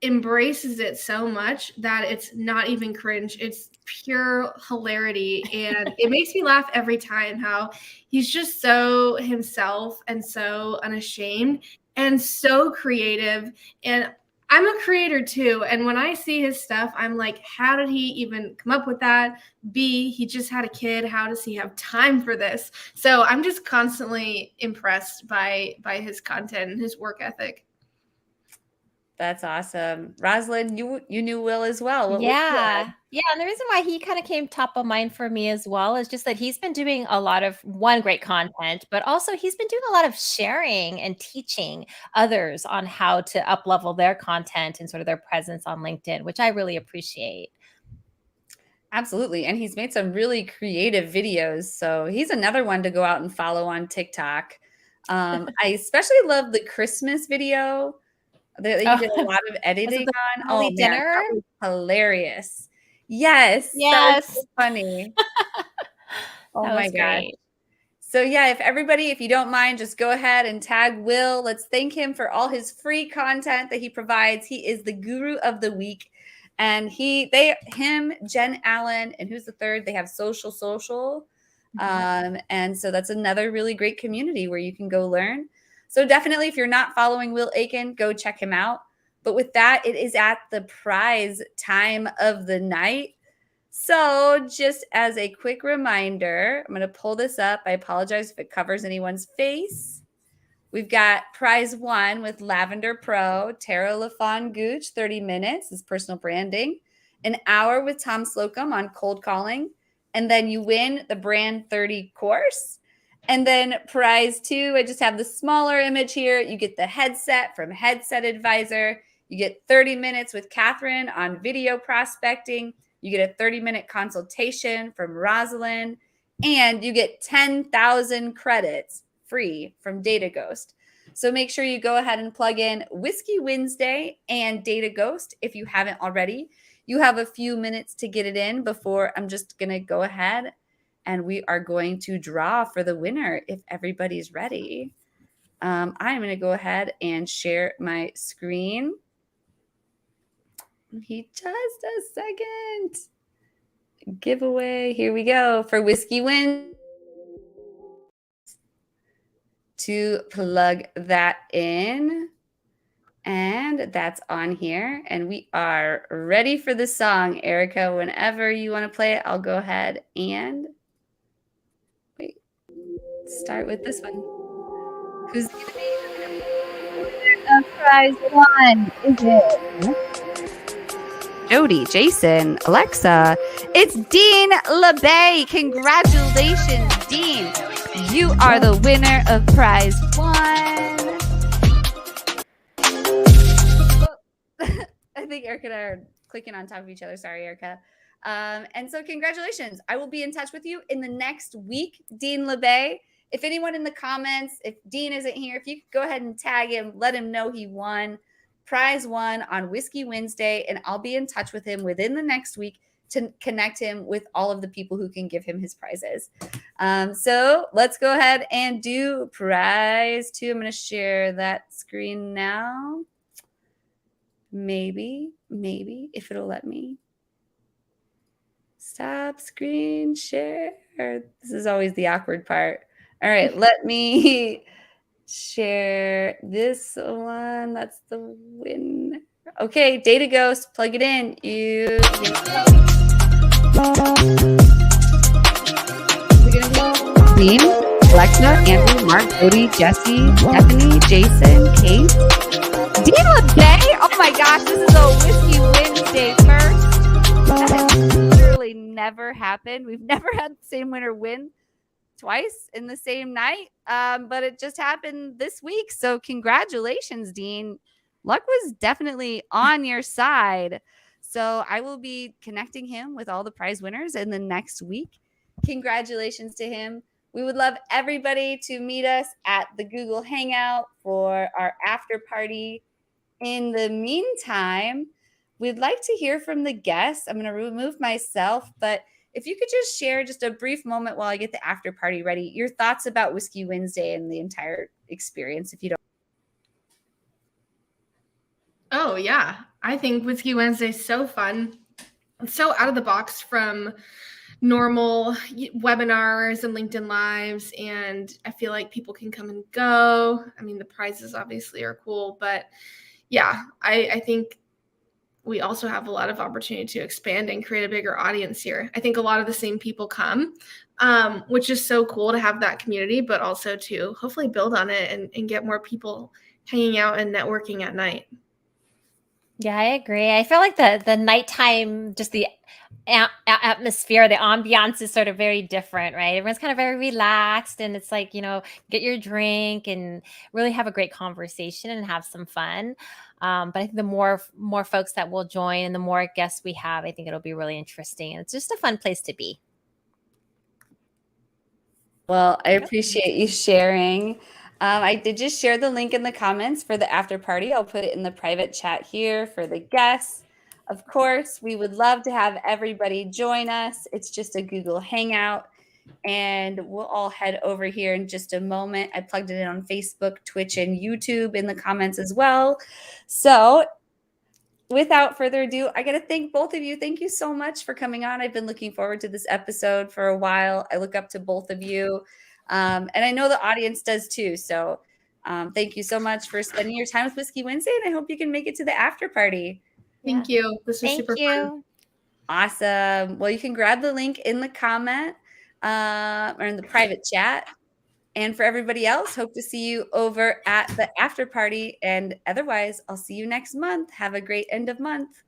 embraces it so much that it's not even cringe. It's pure hilarity, and it makes me laugh every time how he's just so himself and so unashamed and so creative. And I'm a creator too, and when I see his stuff, I'm like, how did he even come up with that? B, he just had a kid. How does he have time for this? So I'm just constantly impressed by his content and his work ethic. That's awesome. Rosalyn, you knew Will as well. Yeah. And the reason why he kind of came top of mind for me as well is just that he's been doing a lot of great content, but also he's been doing a lot of sharing and teaching others on how to up level their content and sort of their presence on LinkedIn, which I really appreciate. Absolutely. And he's made some really creative videos. So he's another one to go out and follow on TikTok. I especially love the Christmas video that you did a lot of editing on. Oh, man, that was hilarious. Yes. Yes. So funny. Oh That my was gosh. great. So yeah, if you don't mind, just go ahead and tag Will. Let's thank him for all his free content that he provides. He is the guru of the week. And him, Jen Allen, and who's the third? They have social. And so that's another really great community where you can go learn. So definitely, if you're not following Will Aiken, go check him out. But with that, it is at the prize time of the night. So just as a quick reminder, I'm going to pull this up. I apologize if it covers anyone's face. We've got prize 1 with Lavender Pro, Tara LaFawn Gooch, 30 minutes is personal branding, an hour with Tom Slocum on cold calling, and then you win the Brand 30 course. And then prize 2, I just have the smaller image here. You get the headset from Headset Advisor. You get 30 minutes with Katherine on video prospecting. You get a 30-minute consultation from Rosalyn, and you get 10,000 credits free from Data Ghost. So make sure you go ahead and plug in Whiskey Wednesday and Data Ghost if you haven't already. You have a few minutes to get it in before I'm just going to go ahead and we are going to draw for the winner if everybody's ready. I'm going to go ahead and share my screen. Just a second. Giveaway. Here we go for Whiskey Win. To plug that in. And that's on here. And we are ready for the song, Erica. Whenever you want to play it, I'll go ahead and start with this one. Who's going to be prize 1? Is it Jody, Jason, Alexa? It's Dean LeBay. Congratulations, Dean. You are the winner of prize 1. I think Erica and I are clicking on top of each other. Sorry, Erica. And so congratulations. I will be in touch with you in the next week, Dean LeBay. If anyone in the comments, if Dean isn't here, if you could go ahead and tag him, let him know he won prize 1 on Whiskey Wednesday, and I'll be in touch with him within the next week to connect him with all of the people who can give him his prizes. So let's go ahead and do prize 2. I'm going to share that screen now. Maybe, if it'll let me. Stop screen share. This is always the awkward part. All right, let me share this one. That's the win. Okay, Data Ghost, plug it in. Dean, Alexa, Andrew, Mark, Cody, Jesse, Stephanie, Jason, Kate. Dean LeBay? Oh my gosh, this is a Whiskey Wednesday first. That has literally never happened. We've never had the same winner win twice in the same night, but it just happened this week. So congratulations, Dean. Luck was definitely on your side. So I will be connecting him with all the prize winners in the next week. Congratulations to him. We would love everybody to meet us at the Google Hangout for our after party. In the meantime, we'd like to hear from the guests. I'm going to remove myself, but if you could just share just a brief moment while I get the after party ready, your thoughts about Whiskey Wednesday and the entire experience, if you don't. Oh, yeah. I think Whiskey Wednesday is so fun. It's so out of the box from normal webinars and LinkedIn Lives. And I feel like people can come and go. I mean, the prizes obviously are cool, but yeah, I think we also have a lot of opportunity to expand and create a bigger audience here. I think a lot of the same people come, which is so cool to have that community, but also to hopefully build on it and get more people hanging out and networking at night. Yeah, I agree. I feel like the nighttime, just the atmosphere, the ambiance is sort of very different, right? Everyone's kind of very relaxed, and it's like, get your drink and really have a great conversation and have some fun. But I think the more folks that will join and the more guests we have, I think it'll be really interesting. And it's just a fun place to be. Well, I appreciate you sharing. I did just share the link in the comments for the after party. I'll put it in the private chat here for the guests. Of course, we would love to have everybody join us. It's just a Google Hangout. and we'll all head over here in just a moment. I plugged it in on Facebook, Twitch, and YouTube in the comments as well. So without further ado, I got to thank both of you. Thank you so much for coming on. I've been looking forward to this episode for a while. I look up to both of you. And I know the audience does too. So thank you so much for spending your time with Whiskey Wednesday. And I hope you can make it to the after party. Thank you. This was Thank super you. fun. Awesome. Well, you can grab the link in the comment or in the private chat. And for everybody else, hope to see you over at the after party. And otherwise, I'll see you next month. Have a great end of month.